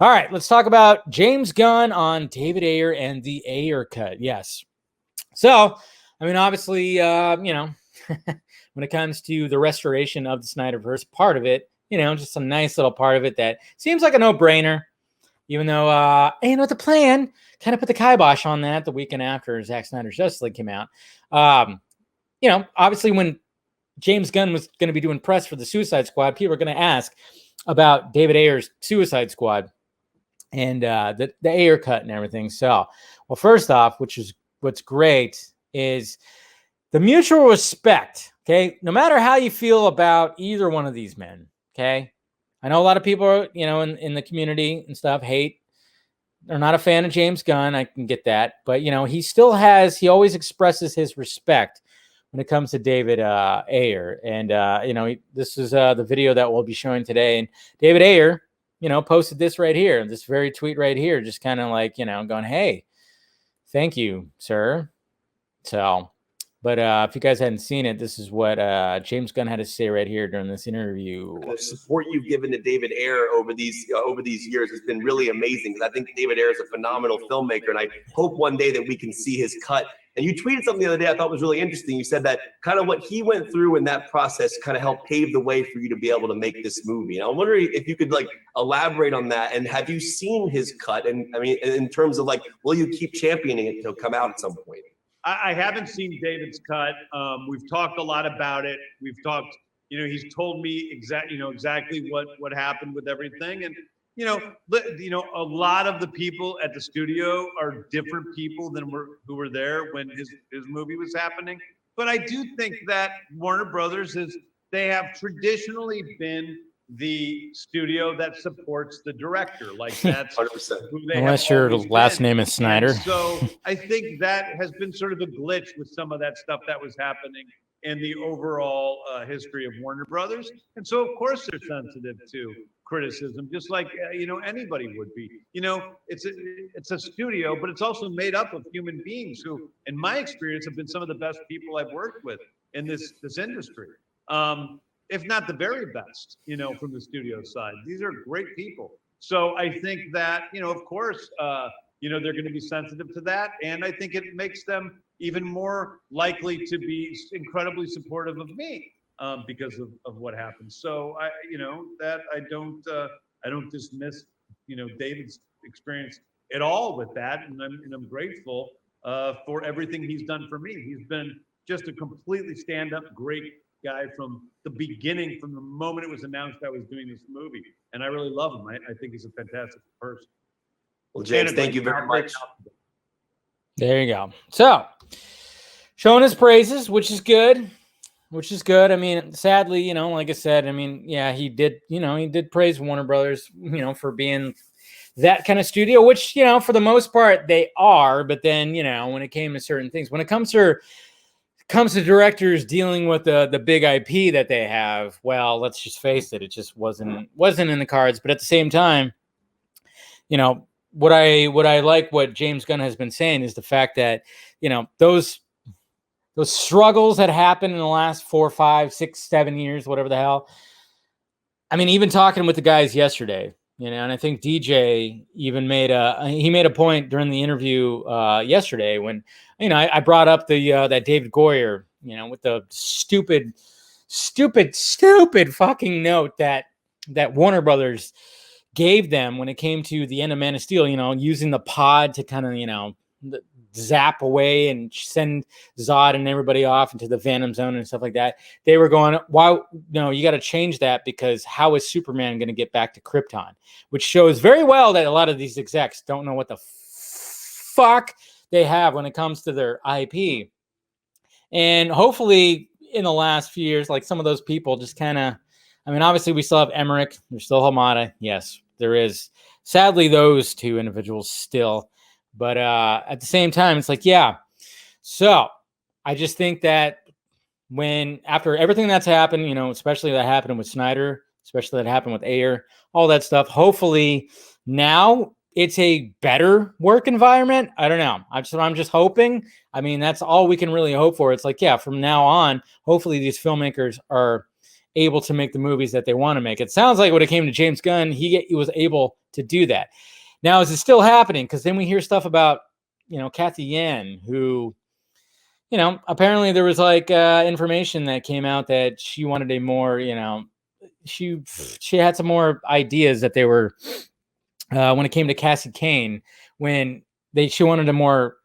All right, let's talk about James Gunn on David Ayer and the Ayer Cut. Yes. So, I mean, obviously, when it comes to the restoration of the Snyderverse, part of it, just a nice little part of it that seems like a no-brainer, even though, the plan kind of put the kibosh on that the weekend after Zack Snyder's Justice League came out. Obviously when James Gunn was going to be doing press for the Suicide Squad, people are going to ask about David Ayer's Suicide Squad and the Ayer Cut and everything. So, well, first off, what's great is the mutual respect. Okay, no matter how you feel about either one of these men. Okay, I know a lot of people, in the community and stuff hate. They're not a fan of James Gunn. I can get that, but he always expresses his respect when it comes to David Ayer, and this is the video that we'll be showing today. And David Ayer, posted this right here, this very tweet right here, just kind of like, going, hey, thank you, sir. So, but if you guys hadn't seen it, this is what James Gunn had to say right here during this interview. The support you've given to David Ayer over these years has been really amazing, because I think David Ayer is a phenomenal filmmaker, and I hope one day that we can see his cut. And you tweeted something the other day I thought was really interesting. You said that kind of what he went through in that process kind of helped pave the way for you to be able to make this movie. And I'm wondering if you could elaborate on that. And have you seen his cut? And I mean, in terms of will you keep championing it to come out at some point? I haven't seen David's cut. We've talked a lot about it. We've talked, he's told me exactly what happened with everything. And a lot of the people at the studio are different people than who were there when his movie was happening. But I do think that Warner Brothers they have traditionally been the studio that supports the director. That's 100%. who they Unless your last name is Snyder. And so I think that has been sort of a glitch with some of that stuff that was happening in the overall history of Warner Brothers. And so, of course, they're sensitive to criticism, just like anybody would be. It's a studio, but it's also made up of human beings who, in my experience, have been some of the best people I've worked with in this industry, if not the very best. From the studio side, these are great people. So I think that of course, they're going to be sensitive to that, and I think it makes them even more likely to be incredibly supportive of me. Because of what happened. So I don't dismiss, David's experience at all with that. And I'm grateful for everything he's done for me. He's been just a completely stand-up great guy from the beginning, from the moment it was announced I was doing this movie. And I really love him. I think he's a fantastic person. Well, James, thank you very much. There you go. So, showing his praises, which is good. I mean, sadly, like I said, I mean, yeah, he did praise Warner Brothers, for being that kind of studio, which, for the most part they are. But then, when it came to certain things, when it comes to directors dealing with the big IP that they have, well, let's just face it, it just wasn't in the cards. But at the same time, what I like what James Gunn has been saying is the fact that, those struggles that happened in the last 4, 5, 6, 7 years, whatever the hell. I mean, even talking with the guys yesterday, and I think DJ even made a point during the interview yesterday when, I brought up that David Goyer, with the stupid fucking note that Warner Brothers gave them when it came to the end of Man of Steel, using the pod to kind of, zap away and send Zod and everybody off into the Phantom Zone and stuff like that. They were going, why? No, you got to change that, because how is Superman going to get back to Krypton? Which shows very well that a lot of these execs don't know what the fuck they have when it comes to their IP. And hopefully in the last few years, some of those people just kind of, I mean, obviously we still have Emmerich, there's still Hamada. Yes, there is. Sadly, those two individuals still. But at the same time, it's yeah. So I just think that after everything that's happened, especially that happened with Snyder, especially that happened with Ayer, all that stuff, hopefully now it's a better work environment. I don't know. I'm just hoping. I mean, that's all we can really hope for. It's from now on, hopefully these filmmakers are able to make the movies that they want to make. It sounds like when it came to James Gunn, he was able to do that. Now, is it still happening? Because then we hear stuff about, Kathy Yan, who, apparently there was like information that came out that she wanted a more, she had some more ideas that they were, when it came to Cassie Kane, when she wanted a more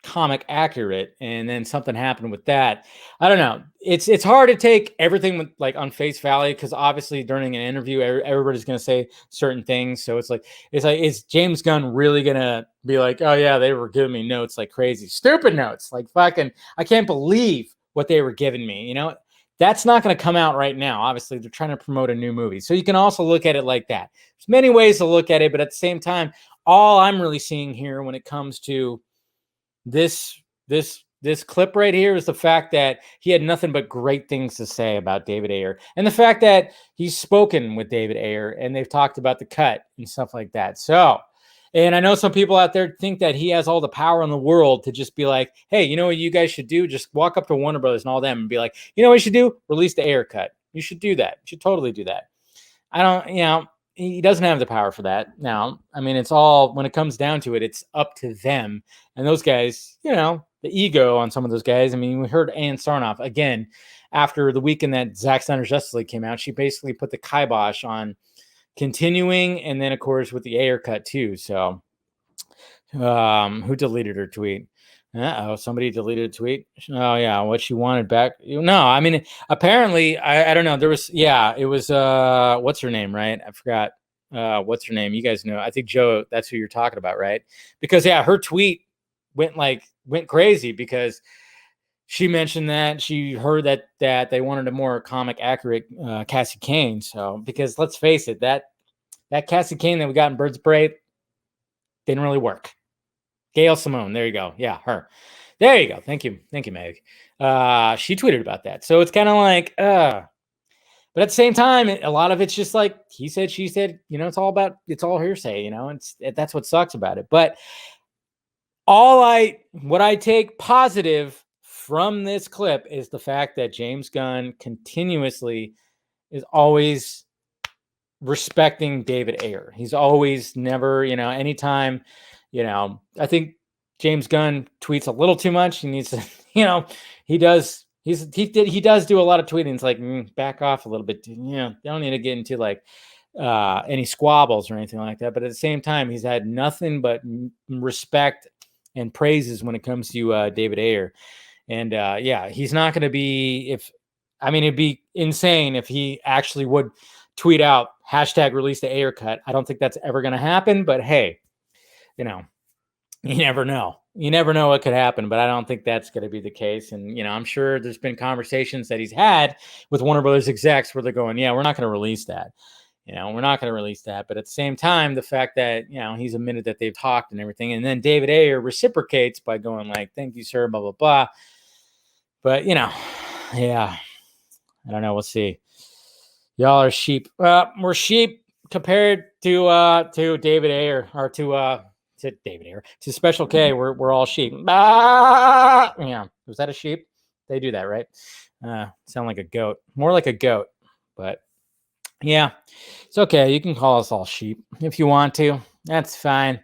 comic accurate, and then something happened with that. I don't know. It's hard to take everything with like on face value, because obviously during an interview everybody's going to say certain things. So it's like is James Gunn really going to be like, oh yeah, they were giving me notes like crazy, stupid notes, like fucking I can't believe what they were giving me, That's not going to come out right now. Obviously, they're trying to promote a new movie. So you can also look at it like that. There's many ways to look at it, but at the same time, all I'm really seeing here when it comes to this clip right here is the fact that he had nothing but great things to say about David Ayer, and the fact that he's spoken with David Ayer and they've talked about the cut and stuff like that. So, and I know some people out there think that he has all the power in the world to just be like, hey, you know what you guys should do? Just walk up to Warner Brothers and all them and be like, you know what you should do? Release the Ayer cut. You should do that. You should totally do that. I don't, he doesn't have the power for that. Now, I mean, it's all, when it comes down to it, it's up to them. And those guys, the ego on some of those guys. I mean, we heard Ann Sarnoff again after the weekend that Zack Snyder's Justice League came out. She basically put the kibosh on continuing, and then of course with the Ayer cut too. So, who deleted her tweet? Somebody deleted a tweet. Oh yeah, what she wanted back. No, I mean, apparently, I don't know. There was, it was what's her name, right? I forgot. What's her name? You guys know. I think Joe, that's who you're talking about, right? Because her tweet went crazy because she mentioned that she heard that they wanted a more comic accurate Cassie Kane. So, because let's face it, that Cassie Kane that we got in Birds of Prey didn't really work. Gail Simone, there you go. Yeah, her. There you go. Thank you, Meg. She tweeted about that. So it's kind of like, but at the same time, a lot of it's just like he said, she said. It's all hearsay. That's what sucks about it. But what I take positive from this clip is the fact that James Gunn continuously is always respecting David Ayer. He's always never, anytime. I think James Gunn tweets a little too much. He needs to, he does do a lot of tweeting. It's like, back off a little bit. They don't need to get into like any squabbles or anything like that. But at the same time, he's had nothing but respect and praises when it comes to David Ayer. And he's not going to be, it'd be insane if he actually would tweet out #release the Ayer cut. I don't think that's ever going to happen, but hey, you never know. You never know what could happen, but I don't think that's going to be the case. And, I'm sure there's been conversations that he's had with Warner Brothers execs where they're going, we're not going to release that. We're not going to release that. But at the same time, the fact that, he's admitted that they've talked and everything. And then David Ayer reciprocates by going like, thank you, sir, blah, blah, blah. But, I don't know. We'll see. Y'all are sheep. We're sheep compared to David Ayer, or to David Ayer, to Special K. We're all sheep. Yeah, was that a sheep? They do that, right? Sound like a goat, more like a goat, but yeah, it's okay. You can call us all sheep if you want to. That's fine.